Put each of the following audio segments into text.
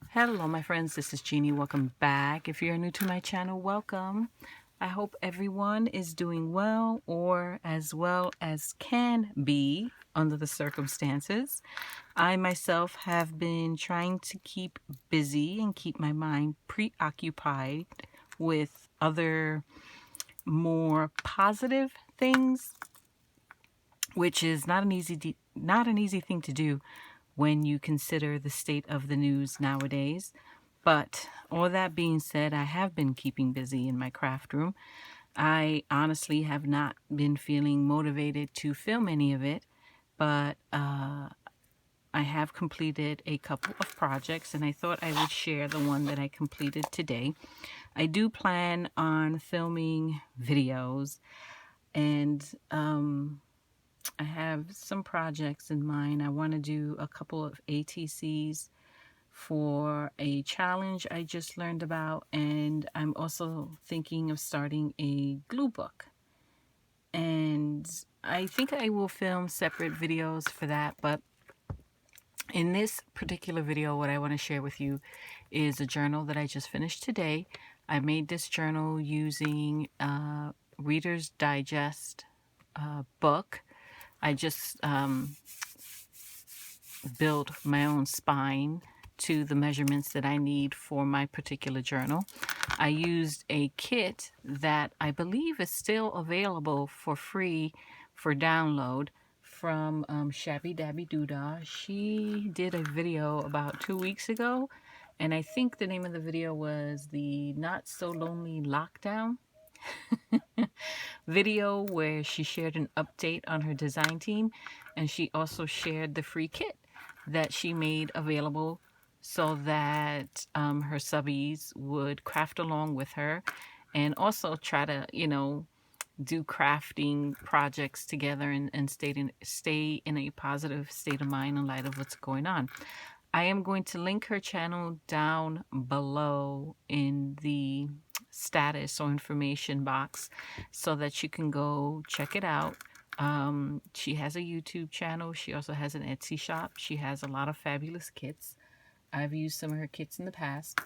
Hello my friends, this is Jeannie. Welcome back. If you're new to my channel, welcome. I hope everyone is doing well or as well as can be under the circumstances. I myself have been trying to keep busy and keep my mind preoccupied with other more positive things, which is not an easy thing to do when you consider the state of the news nowadays. But all that being said, I have been keeping busy in my craft room. I honestly have not been feeling motivated to film any of it, but I have completed a couple of projects and I thought I would share the one that I completed today. I do plan on filming videos, and I have some projects in mind. I want to do a couple of ATCs for a challenge I just learned about, and I'm also thinking of starting a glue book. And I think I will film separate videos for that, but in this particular video, what I want to share with you is a journal that I just finished today. I made this journal using Reader's Digest book. I just built my own spine to the measurements that I need for my particular journal. I used a kit that I believe is still available for free for download from Shabby Dabby Doodah. She did a video about 2 weeks ago, and I think the name of the video was the Not So Lonely Lockdown video, where she shared an update on her design team, and she also shared the free kit that she made available so that her subbies would craft along with her and also try to, do crafting projects together and stay in a positive state of mind in light of what's going on. I am going to link her channel down below in the status or information box so that you can go check it out. She has a YouTube channel. She also has an Etsy shop. She has a lot of fabulous kits. I've used some of her kits in the past,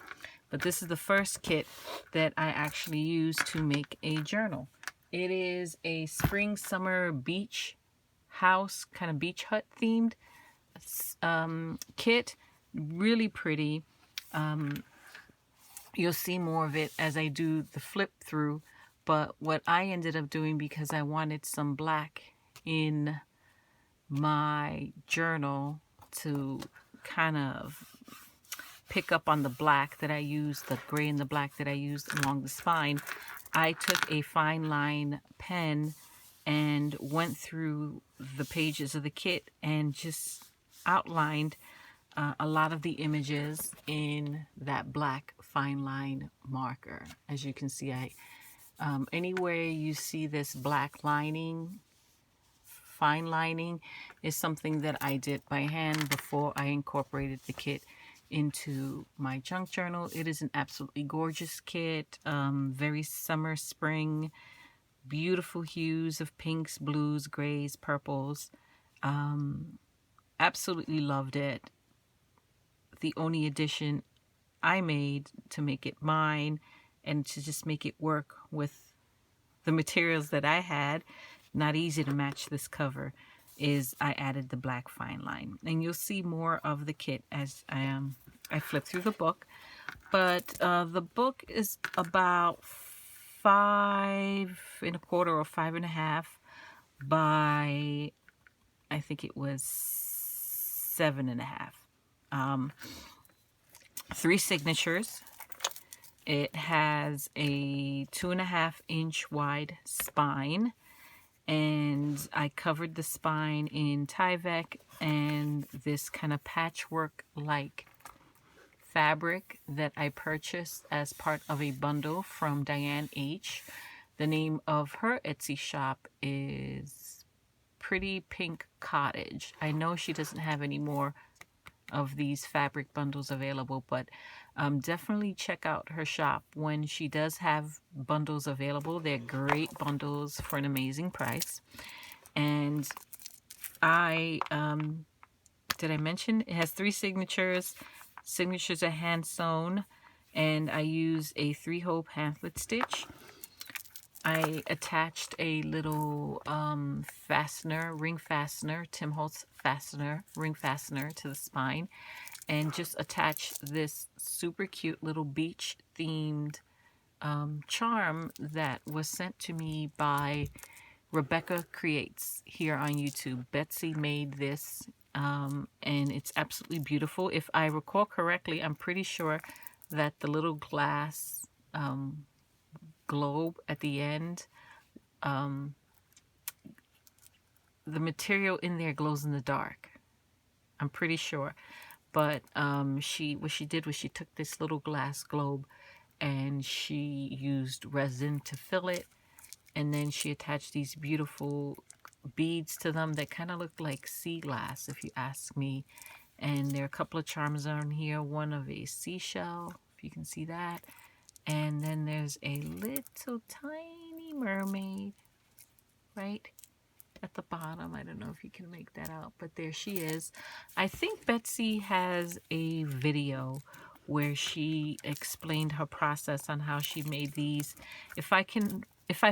but this is the first kit that I actually used to make a journal. It is a spring summer beach house, kind of beach hut themed kit. Really pretty. You'll see more of it as I do the flip through, but what I ended up doing, because I wanted some black in my journal to kind of pick up on the black that I used, the gray and the black that I used along the spine, I took a fine line pen and went through the pages of the kit and just outlined a lot of the images in that black fine line marker. As you can see, anywhere you see this black lining, fine lining, is something that I did by hand before I incorporated the kit into my junk journal. It is an absolutely gorgeous kit, very summer, spring, beautiful hues of pinks, blues, grays, purples. Absolutely loved it. The only addition I made to make it mine and to just make it work with the materials that I had, not easy to match this cover, is I added the black fine line. And you'll see more of the kit as I flip through the book. But the book is about 5.25 or 5.5 by, I think it was 7.5. 3 signatures. It has a 2.5-inch wide spine, and I covered the spine in Tyvek and this kind of patchwork like fabric that I purchased as part of a bundle from Diane H. The name of her Etsy shop is Pretty Pink Cottage. I know she doesn't have any more of these fabric bundles available, but definitely check out her shop when she does have bundles available. They're great bundles for an amazing price. And did I mention it has 3 signatures? Signatures are hand sewn, and I use a 3-hole pamphlet stitch. I attached a little fastener, ring fastener, Tim Holtz fastener, ring fastener to the spine, and just attached this super cute little beach themed charm that was sent to me by Rebecca Creates here on YouTube. Betsy made this, and it's absolutely beautiful. If I recall correctly, I'm pretty sure that the little glass globe at the end, the material in there glows in the dark. I'm pretty sure. But what she did was she took this little glass globe and she used resin to fill it, and then she attached these beautiful beads to them that kind of look like sea glass, if you ask me. And there are a couple of charms on here, one of a seashell, if you can see that, and then there's a little tiny mermaid right at the bottom. I don't know if you can make that out, but there she is. I think Betsy has a video where she explained her process on how she made these. If I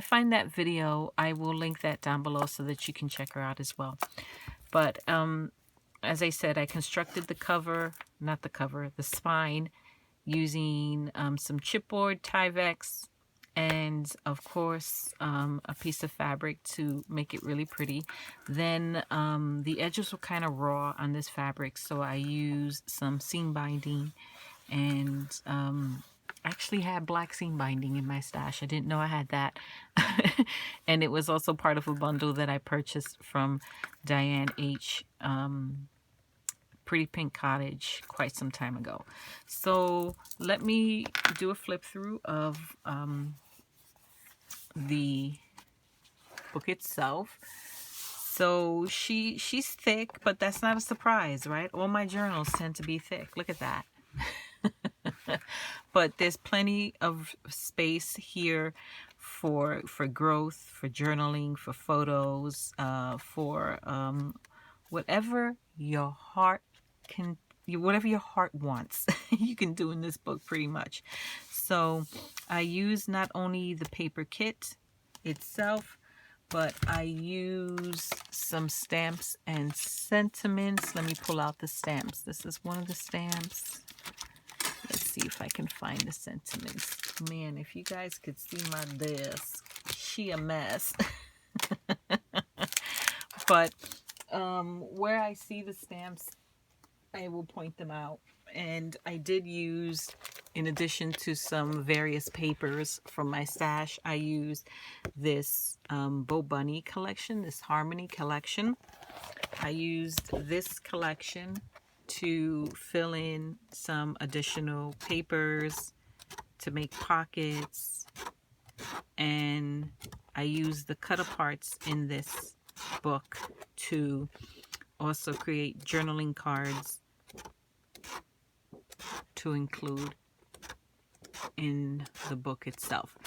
find that video, I will link that down below so that you can check her out as well. But as I said, I constructed the cover, not the cover, the spine, using some chipboard, Tyvek, and of course a piece of fabric to make it really pretty. Then the edges were kind of raw on this fabric, so I used some seam binding, and actually had black seam binding in my stash. I didn't know I had that. And it was also part of a bundle that I purchased from Diane H. Pretty Pink Cottage quite some time ago. So let me do a flip through of the book itself. So she's thick, but that's not a surprise, right? All my journals tend to be thick. Look at that. But there's plenty of space here for growth, for journaling, for photos, for whatever your heart can, whatever your heart wants, you can do in this book pretty much. So I use not only the paper kit itself, but I use some stamps and sentiments. Let me pull out the stamps. This is one of the stamps. Let's see if I can find the sentiments. Man, if you guys could see my desk, she a mess. But where I see the stamps, I will point them out. And I did use, in addition to some various papers from my stash, I used this Bo Bunny collection, this Harmony collection. I used this collection to fill in some additional papers, to make pockets, and I used the cut aparts in this book to also create journaling cards to include in the book itself.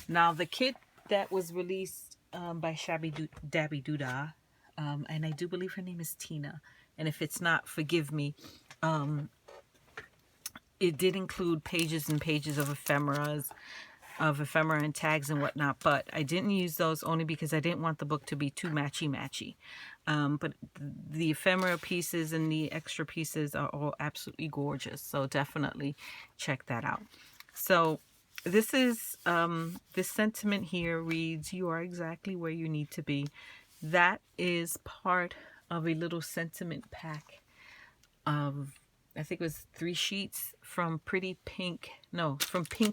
Now the kit that was released by Shabby Dabby Doodah, and I do believe her name is Tina, and if it's not, forgive me, it did include pages and pages of ephemera and tags and whatnot, but I didn't use those only because I didn't want the book to be too matchy. But the ephemera pieces and the extra pieces are all absolutely gorgeous, so definitely check that out. So this is this sentiment here reads, "You are exactly where you need to be." That is part of a little sentiment pack of, I think it was 3 sheets from Pink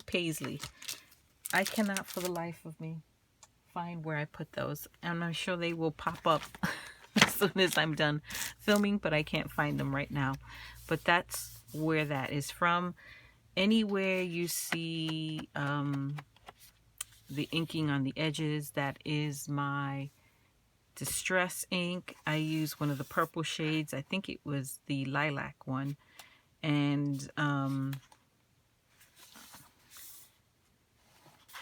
Paisley. I cannot for the life of me find where I put those. And I'm sure they will pop up as soon as I'm done filming, but I can't find them right now. But that's where that is from. Anywhere you see the inking on the edges, that is my Distress ink. I use one of the purple shades. I think it was the lilac one. And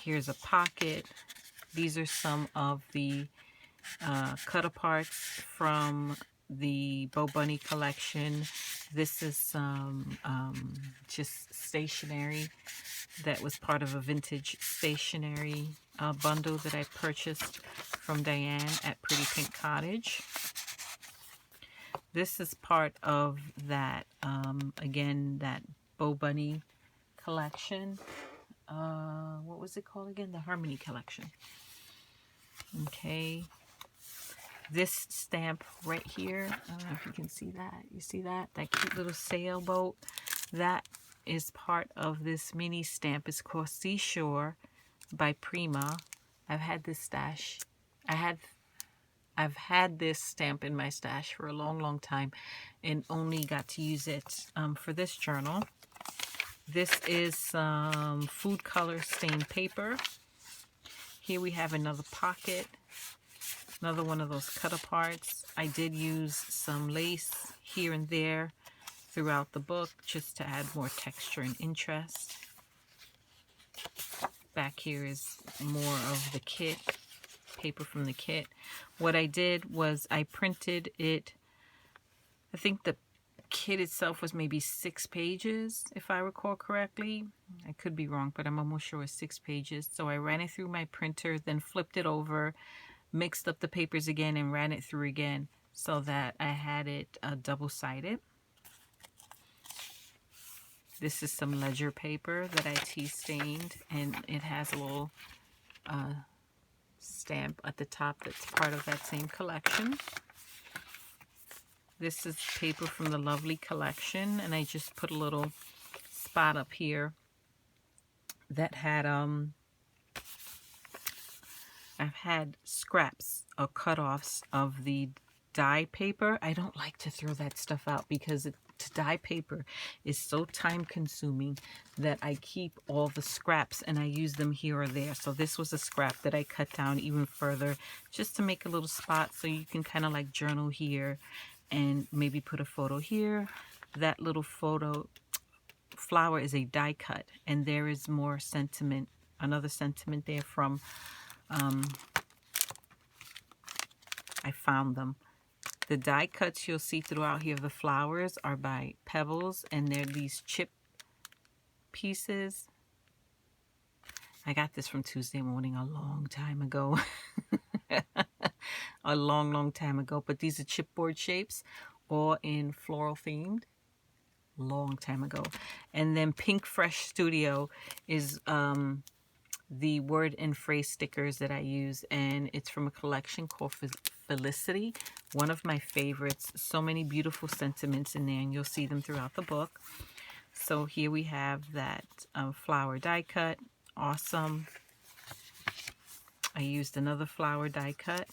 here's a pocket. These are some of the cut aparts from the Bo Bunny collection. This is some just stationery that was part of a vintage stationery bundle that I purchased from Diane at Pretty Pink Cottage. This is part of that, again, that Bo Bunny collection. What was it called again? The Harmony collection. Okay. This stamp right here, I don't know if you can see that. You see that? That cute little sailboat. That is part of this mini stamp. It's called Seashore by Prima. I've had this stash. I've had this stamp in my stash for a long, long time and only got to use it for this journal. This is some food color stained paper. Here we have another pocket. Another one of those cut aparts. I did use some lace here and there throughout the book just to add more texture and interest. Back here is more of the kit, paper from the kit. What I did was I printed it. I think the kit itself was maybe 6 pages, if I recall correctly. I could be wrong, but I'm almost sure it's 6 pages. So I ran it through my printer, then flipped it over, mixed up the papers again, and ran it through again so that I had it double-sided. This is some ledger paper that I tea stained, and it has a little stamp at the top that's part of that same collection. This is paper from the Lovely collection, and I just put a little spot up here that had I've had scraps or cut-offs of the dye paper. I don't like to throw that stuff out because to dye paper is so time-consuming that I keep all the scraps and I use them here or there. So this was a scrap that I cut down even further just to make a little spot so you can kind of like journal here and maybe put a photo here. That little photo flower is a die cut, and there is more sentiment, another sentiment there from I found them. The die cuts you'll see throughout here of the flowers are by Pebbles, and they're these chip pieces. I got this from Tuesday Morning a long time ago. A long time ago. But these are chipboard shapes, all in floral themed. Long time ago. And then Pink Fresh Studio is the word and phrase stickers that I use, and it's from a collection called Felicity, one of my favorites. So many beautiful sentiments in there, and you'll see them throughout the book. So here we have that flower die cut. Awesome. I used another flower die cut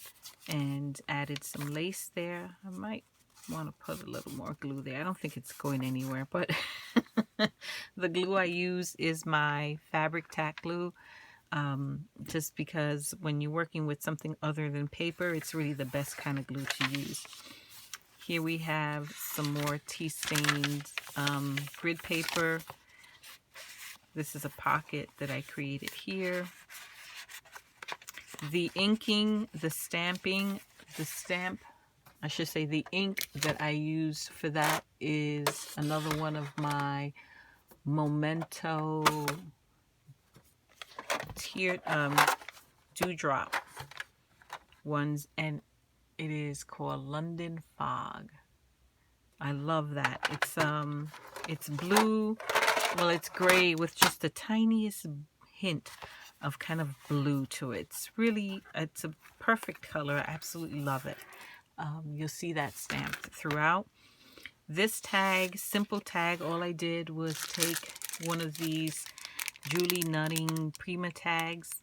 and added some lace there. I might want to put a little more glue there. I don't think it's going anywhere, but the glue I use is my fabric tack glue. Just because when you're working with something other than paper, it's really the best kind of glue to use. Here we have some more tea stained grid paper. This is a pocket that I created here. The inking, the stamping, the stamp, I should say the ink that I use for that is another one of my Memento Dewdrop ones, and it is called London Fog. I love that. It's blue, well, it's gray with just the tiniest hint of kind of blue to it. It's a perfect color. I absolutely love it. You'll see that stamped throughout. This tag, simple tag, all I did was take one of these Julie Nutting Prima tags.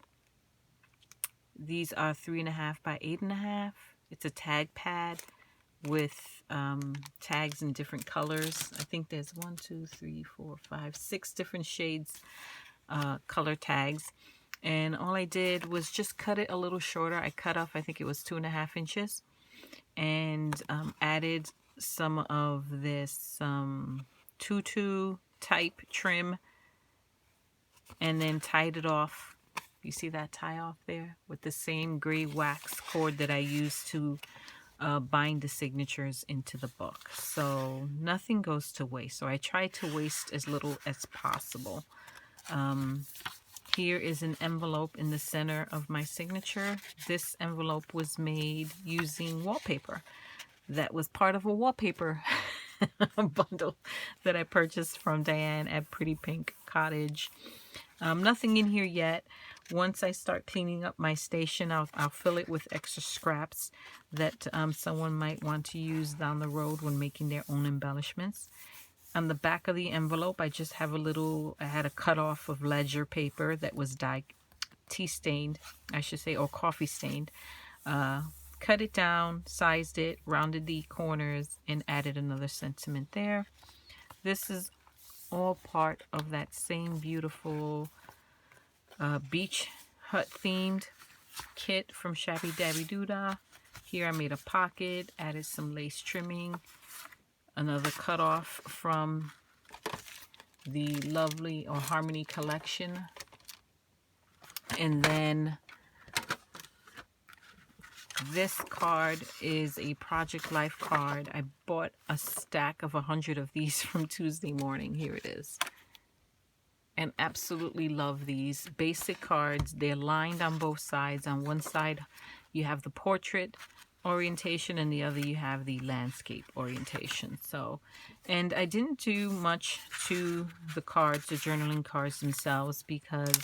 These are 3.5 by 8.5. It's a tag pad with tags in different colors. I think there's 1, 2, 3, 4, 5, 6 different shades, color tags. And all I did was just cut it a little shorter. I cut off, I think it was 2.5 inches, and added some of this tutu type trim, and then tied it off. You see that tie off there with the same gray wax cord that I used to bind the signatures into the book. So nothing goes to waste. So I try to waste as little as possible. Here is an envelope in the center of my signature. This envelope was made using wallpaper. That was part of a wallpaper bundle that I purchased from Diane at Pretty Pink Cottage. Nothing in here yet. Once I start cleaning up my station, I'll fill it with extra scraps that someone might want to use down the road when making their own embellishments. On the back of the envelope, I just have I had a cutoff of ledger paper that was tea stained, I should say, or coffee stained. Cut it down, sized it, rounded the corners, and added another sentiment there. This is all part of that same beautiful beach hut themed kit from Shabby Dabby Doodah. Here I made a pocket, added some lace trimming, another cutoff from the Lovely or Harmony collection, and then this card is a Project Life card. I bought a stack of 100 of these from Tuesday Morning. Here it is. And absolutely love these basic cards. They're lined on both sides. On one side you have the portrait orientation, and the other you have the landscape orientation. So, and I didn't do much to the cards, the journaling cards themselves, because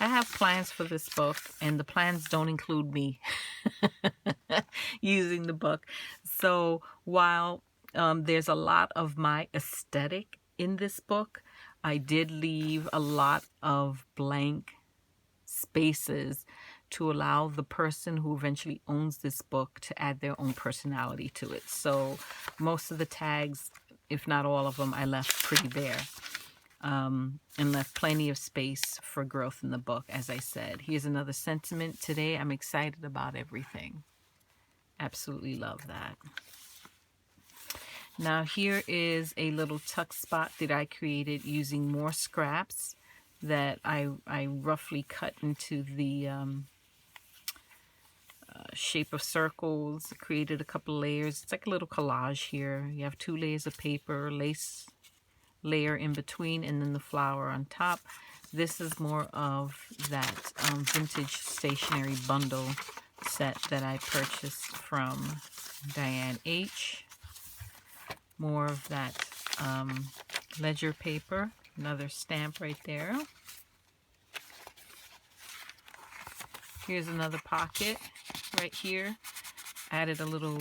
I have plans for this book, and the plans don't include me using the book. So while there's a lot of my aesthetic in this book, I did leave a lot of blank spaces to allow the person who eventually owns this book to add their own personality to it. So most of the tags, if not all of them, I left pretty bare, and left plenty of space for growth in the book, as I said. Here's another sentiment today. I'm excited about everything. Absolutely love that. Now here is a little tuck spot that I created using more scraps that I roughly cut into the shape of circles. Created a couple layers. It's like a little collage here. You have 2 layers of paper, lace layer in between, and then the flower on top. This is more of that vintage stationery bundle set that I purchased from Diane H. More of that ledger paper. Another stamp right there. Here's another pocket right here. Added a little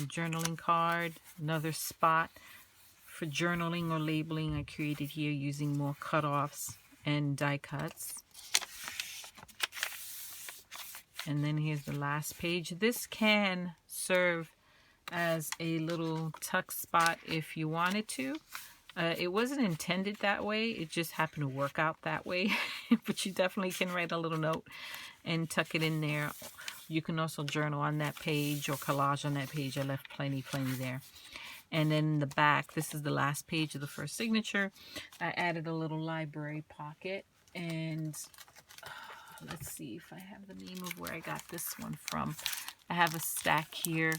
journaling card. Another spot for journaling or labeling I created here using more cutoffs and die cuts. And then here's the last page. This can serve as a little tuck spot if you wanted to. It wasn't intended that way. It just happened to work out that way. But you definitely can write a little note and tuck it in there. You can also journal on that page or collage on that page. I left plenty there. And then in the back, this is the last page of the first signature. I added a little library pocket. And let's see if I have the name of where I got this one from. I have a stack here.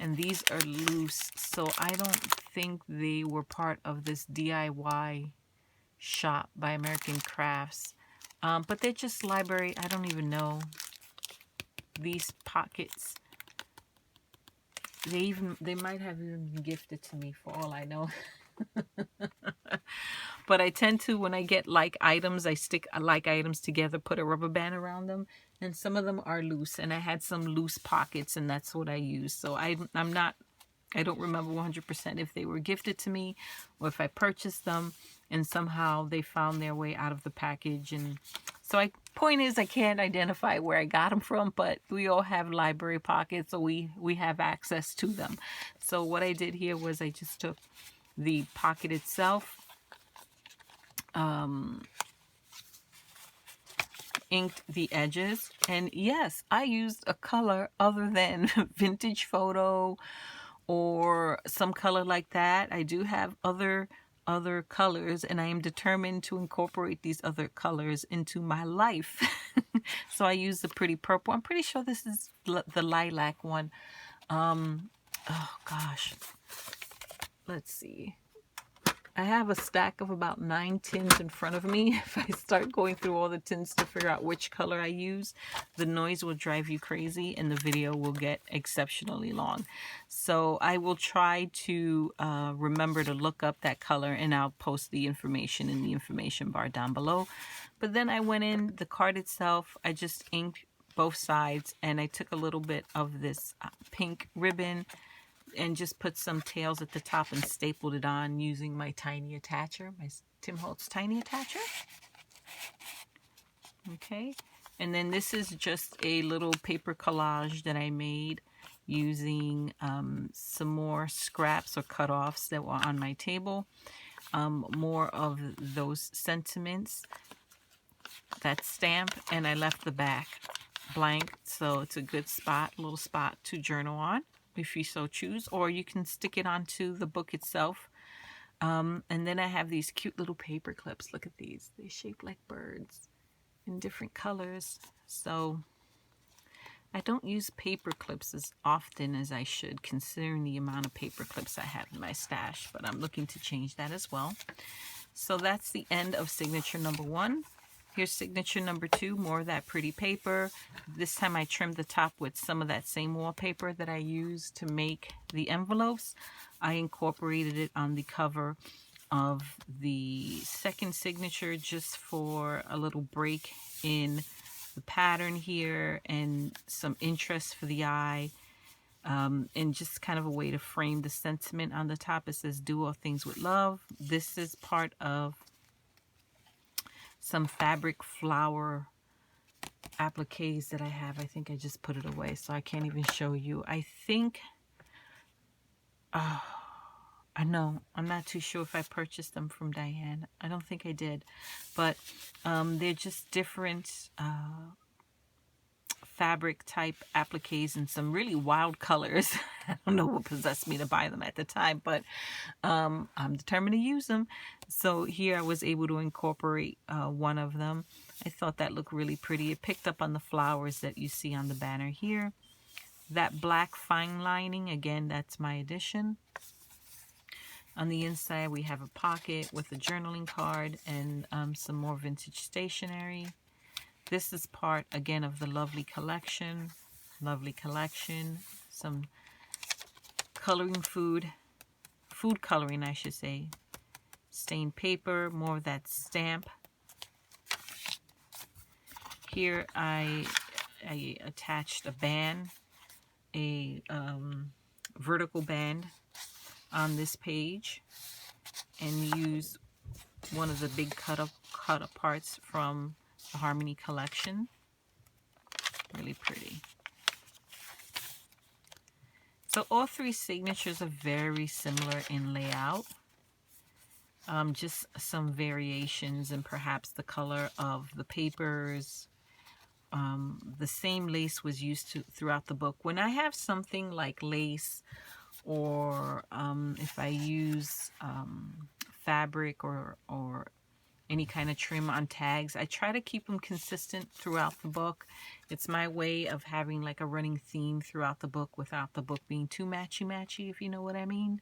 And these are loose, so I don't think they were part of this DIY shop by American Crafts. But they're just library. I don't even know. These pockets, they might have even been gifted to me for all I know. But I tend to, when I get like items, I stick like items together, put a rubber band around them, and some of them are loose, and I had some loose pockets, and that's what I use. So I don't remember 100% if they were gifted to me or if I purchased them and somehow they found their way out of the package. And so point is, I can't identify where I got them from, but we all have library pockets, so we have access to them. So what I did here was I just took the pocket itself, inked the edges, and yes, I used a color other than Vintage Photo or some color like that. I do have other colors, and I am determined to incorporate these other colors into my life. So I used the pretty purple. I'm pretty sure this is the lilac one. oh gosh, let's see. I have a stack of about 9 tins in front of me. If I start going through all the tins to figure out which color I use, the noise will drive you crazy and the video will get exceptionally long. So I will try to remember to look up that color, and I'll post the information in the information bar down below. But then I went in the card itself. I just inked both sides, and I took a little bit of this pink ribbon and just put some tails at the top and stapled it on using my tiny attacher, my Tim Holtz tiny attacher. Okay, and then this is just a little paper collage that I made using some more scraps or cut-offs that were on my table. More of those sentiments, that stamp, and I left the back blank, so it's a good spot, little spot to journal on if you so choose, or you can stick it onto the book itself. And then I have these cute little paper clips. Look at these. They shape like birds in different colors. So I don't use paper clips as often as I should, considering the amount of paper clips I have in my stash, but I'm looking to change that as well. So that's the end of signature number 1. Here's signature number 2, more of that pretty paper. This time I trimmed the top with some of that same wallpaper that I used to make the envelopes. I incorporated it on the cover of the second signature just for a little break in the pattern here and some interest for the eye. And just kind of a way to frame the sentiment on the top. It says, do all things with love. This is part of some fabric flower appliques that I have. I think I just put it away, so I can't even show you. I think, I know, I'm not too sure if I purchased them from Diane. I don't think I did, but they're just different fabric type appliques in some really wild colors. I don't know what possessed me to buy them at the time, but I'm determined to use them. So here I was able to incorporate one of them. I thought that looked really pretty. It picked up on the flowers that you see on the banner here. That black fine lining, again, that's my addition. On the inside we have a pocket with a journaling card and some more vintage stationery. This is part, again, of the lovely collection. Lovely collection. Some coloring food coloring, I should say. Stained paper, more of that stamp. Here I attached a band, a vertical band on this page, and used one of the big cut aparts from the Harmony collection. Really pretty. So all 3 signatures are very similar in layout. Just some variations in perhaps the color of the papers. The same lace was used throughout the book. When I have something like lace, or if I use fabric or any kind of trim on tags, I try to keep them consistent throughout the book. It's my way of having like a running theme throughout the book without the book being too matchy-matchy, if you know what I mean.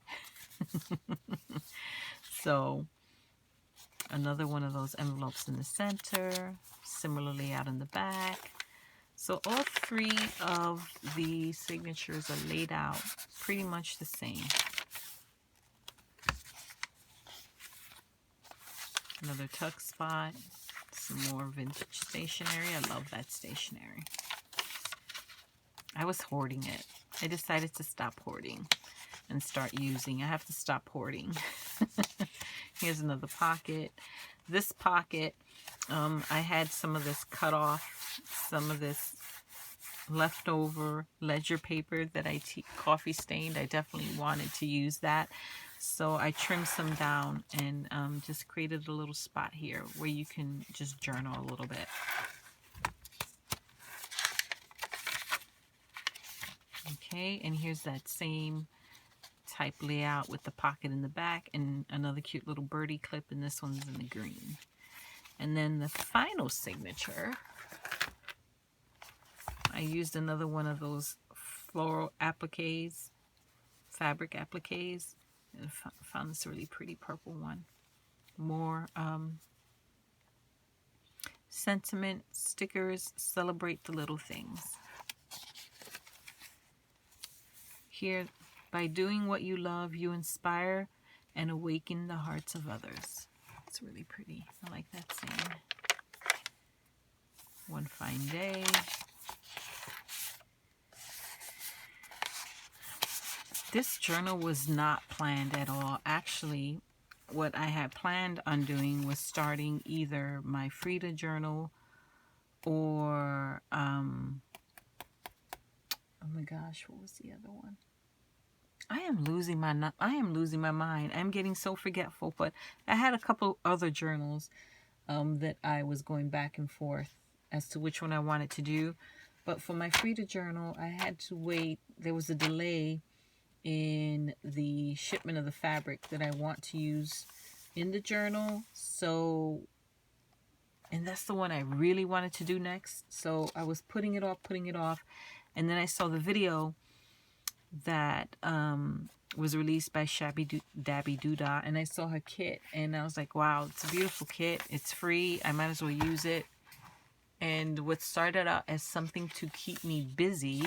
So another one of those envelopes in the center, similarly out in the back. So all 3 of the signatures are laid out pretty much the same. Another tuck spot, some more vintage stationery. I love that stationery. I was hoarding it. I decided to stop hoarding and start using. I have to stop hoarding. Here's another pocket. This pocket, I had some of this cut off, some of this leftover ledger paper that I coffee stained. I definitely wanted to use that. So I trimmed some down and just created a little spot here where you can just journal a little bit. Okay, and here's that same type layout with the pocket in the back and another cute little birdie clip, and this one's in the green. And then the final signature, I used another one of those floral appliques. fabric appliques. I found this really pretty purple one. More sentiment stickers. Celebrate the little things. Here, by doing what you love, you inspire and awaken the hearts of others. It's really pretty. I like that saying. One fine day. This journal was not planned at all. Actually, what I had planned on doing was starting either my Frida journal or, oh my gosh, what was the other one? I am losing my mind. I'm getting so forgetful, but I had a couple other journals that I was going back and forth as to which one I wanted to do. But for my Frida journal, I had to wait. There was a delay in the shipment of the fabric that I want to use in the journal. So, and that's the one I really wanted to do next. So I was putting it off. And then I saw the video that was released by Shabby Dabby Doodah, and I saw her kit, and I was like, wow, it's a beautiful kit. It's free. I might as well use it. And what started out as something to keep me busy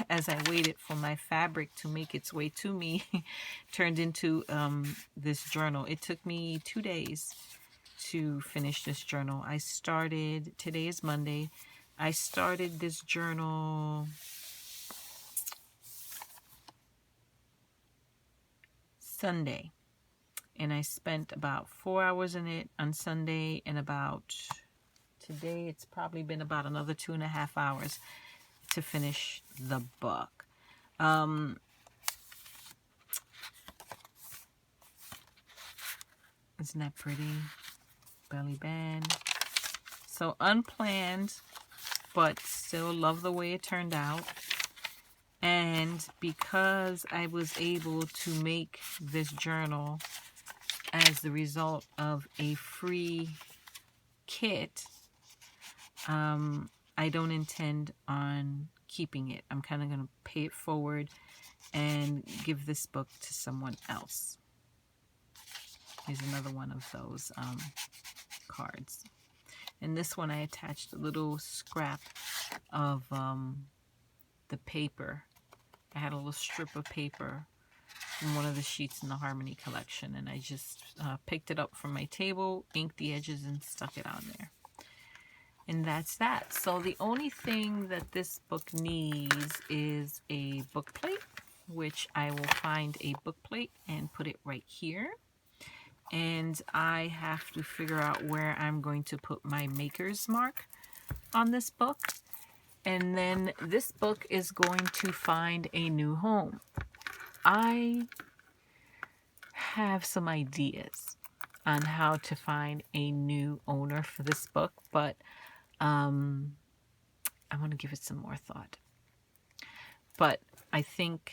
as I waited for my fabric to make its way to me turned into this journal. It took me 2 days to finish this journal. I started, today is Monday, I started this journal Sunday, and I spent about 4 hours in it on Sunday, and about today it's probably been about another 2.5 hours to finish the book. Isn't that pretty? Belly band. So unplanned, but still love the way it turned out. And because I was able to make this journal as the result of a free kit, I don't intend on keeping it. I'm kind of going to pay it forward and give this book to someone else. Here's another one of those cards. And this one I attached a little scrap of the paper. I had a little strip of paper from one of the sheets in the Harmony collection, and I just picked it up from my table, inked the edges, and stuck it on there. And that's that. So the only thing that this book needs is a book plate, which I will find a book plate and put it right here. And I have to figure out where I'm going to put my maker's mark on this book. And then this book is going to find a new home. I have some ideas on how to find a new owner for this book, but I want to give it some more thought. But I think,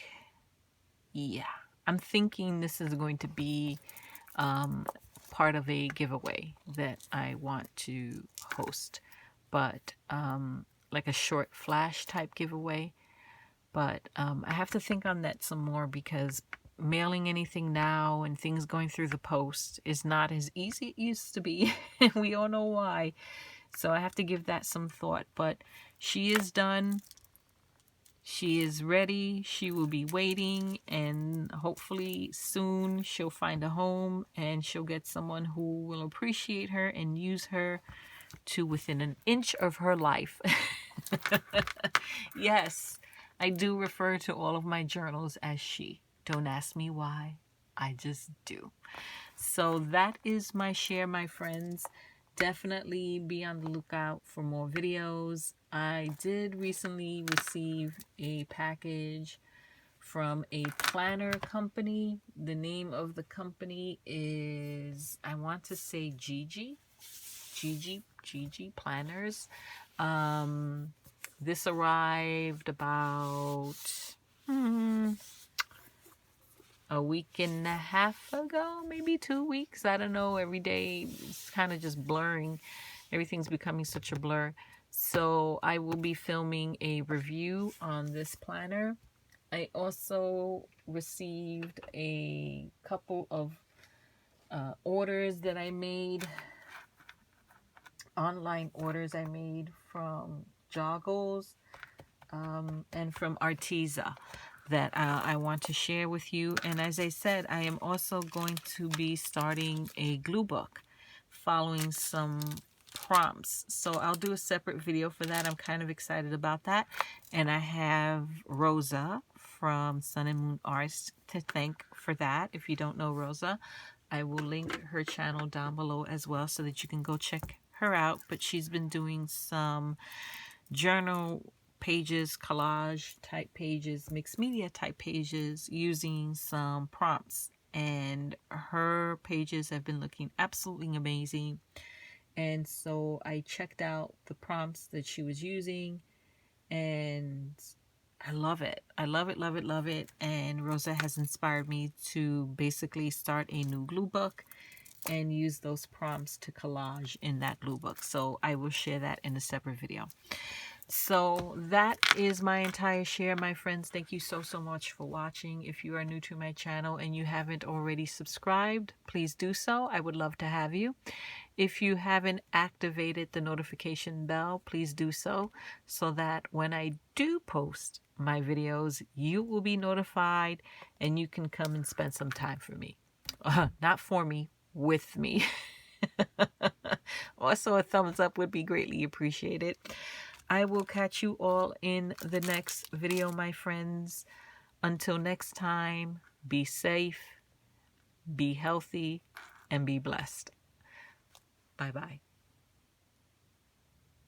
yeah, I'm thinking this is going to be part of a giveaway that I want to host, but like a short flash type giveaway. But I have to think on that some more, because mailing anything now and things going through the post is not as easy it used to be. And we all know why. So I have to give that some thought. But she is done. She is ready. She will be waiting, and hopefully soon she'll find a home and she'll get someone who will appreciate her and use her to within an inch of her life. Yes, I do refer to all of my journals as she. Don't ask me why. I just do. So that is my share, my friends. Definitely be on the lookout for more videos. I did recently receive a package from a planner company. The name of the company is, I want to say Gigi Planners. This arrived about a week and a half ago, maybe 2 weeks. I don't know. Every day it's kind of just blurring. Everything's becoming such a blur. So I will be filming a review on this planner I also received a couple of orders that I made, online orders I made from Joggles and from Arteza that I want to share with you. And as I said, I am also going to be starting a glue book following some prompts. So I'll do a separate video for that. I'm kind of excited about that. And I have Rosa from Sun and Moon Arts to thank for that. If you don't know Rosa, I will link her channel down below as well so that you can go check her out. But she's been doing some journal pages, collage type pages, mixed media type pages using some prompts, and her pages have been looking absolutely amazing. And so I checked out the prompts that she was using, and I love it. I love it, love it, love it. And Rosa has inspired me to basically start a new glue book and use those prompts to collage in that glue book. So I will share that in a separate video. So that is my entire share, my friends. Thank you so much for watching. If you are new to my channel and you haven't already subscribed, please do so. I would love to have you. If you haven't activated the notification bell, please do so that when I do post my videos, you will be notified and you can come and spend some time for me. Not for me, with me. Also, a thumbs up would be greatly appreciated. I will catch you all in the next video, my friends. Until next time, be safe, be healthy, and be blessed. Bye-bye.